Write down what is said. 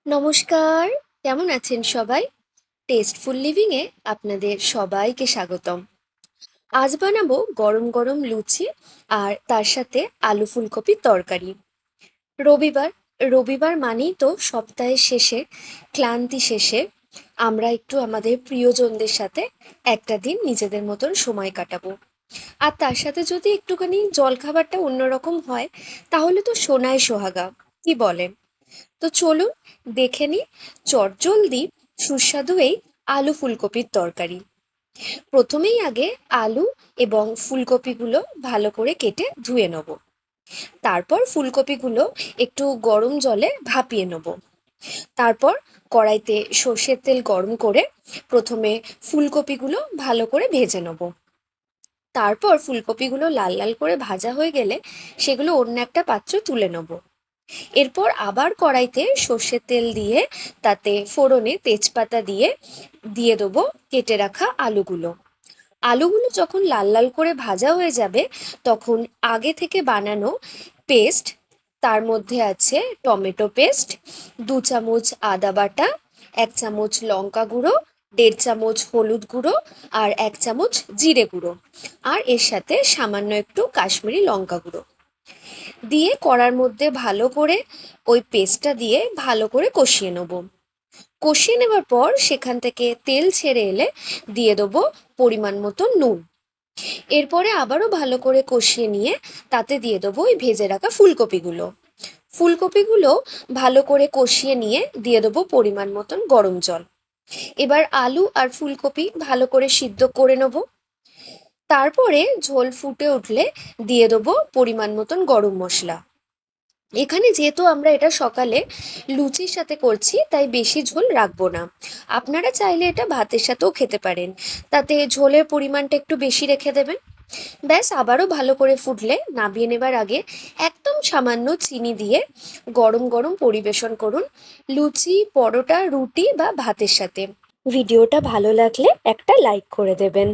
নমস্কার, কেমন আছেন সবাই? টেস্টফুল লিভিং এ আপনাদের সবাইকে স্বাগতম। আজ বানাবো গরম গরম লুচি আর তার সাথে আলু ফুলকপির তরকারি। রবিবার রবিবার মানেই তো সপ্তাহের শেষে, ক্লান্তি শেষে আমরা একটু আমাদের প্রিয়জনদের সাথে একটা দিন নিজেদের মতন সময় কাটাবো। আর তার সাথে যদি একটুখানি জলখাবারটা অন্যরকম হয়, তাহলে তো সোনায় সোহাগা, কি বলেন? তো চলুন দেখে নিই চটজলদি সুস্বাদু এই আলু ফুলকপির তরকারি। প্রথমেই আগে আলু এবং ফুলকপিগুলো ভালো করে কেটে ধুয়ে নেব। তারপর ফুলকপিগুলো একটু গরম জলে ভাপিয়ে নেব। তারপর কড়াইতে সর্ষের তেল গরম করে প্রথমে ফুলকপিগুলো ভালো করে ভেজে নেব। তারপর ফুলকপিগুলো লাল লাল করে ভাজা হয়ে গেলে সেগুলো অন্য একটা পাত্রে তুলে নেব। এরপর আবার কড়াইতে সর্ষের তেল দিয়ে তাতে ফোড়নে তেজপাতা দিয়ে দিয়ে দেবো কেটে রাখা আলুগুলো। আলুগুলো যখন লাল লাল করে ভাজা হয়ে যাবে, তখন আগে থেকে বানানো পেস্ট, তার মধ্যে আছে টমেটো পেস্ট, 2 চামচ আদা বাটা, 1 চামচ লঙ্কা গুঁড়ো, 1.5 চামচ হলুদ গুঁড়ো, আর 1 চামচ জিরে গুঁড়ো, আর এর সাথে সামান্য একটু কাশ্মীরি লঙ্কা গুঁড়ো দিয়ে কড়ার মধ্যে ভালো করে ওই পেস্টটা দিয়ে ভালো করে কষিয়ে নেব। কষিয়ে নেবার পর সেখান থেকে তেল ছেড়ে এলে দিয়ে দেবো পরিমাণ মতো নুন। এরপরে আবারও ভালো করে কষিয়ে নিয়ে তাতে দিয়ে দেবো ওই ভেজে রাখা ফুলকপিগুলো। ফুলকপিগুলো ভালো করে কষিয়ে নিয়ে দিয়ে দেবো পরিমাণ মতন গরম জল। এবার আলু আর ফুলকপি ভালো করে সিদ্ধ করে নেব। তারপরে ঝোল ফুটে উঠলে দিয়ে দেবো পরিমাণ মতন গরম মশলা। এখানে যেহেতু আমরা এটা সকালে লুচির সাথে করছি, তাই বেশি ঝোল রাখবো না। আপনারা চাইলে এটা ভাতের সাথেও খেতে পারেন, তাতে ঝোলের পরিমাণটা একটু বেশি রেখে দেবেন। ব্যাস, আবারও ভালো করে ফুটলে নামিয়ে নেবার আগে একদম সামান্য চিনি দিয়ে গরম গরম পরিবেশন করুন, লুচি, পরোটা, রুটি বা ভাতের সাথে। ভিডিওটা ভালো লাগলে একটা লাইক করে দেবেন।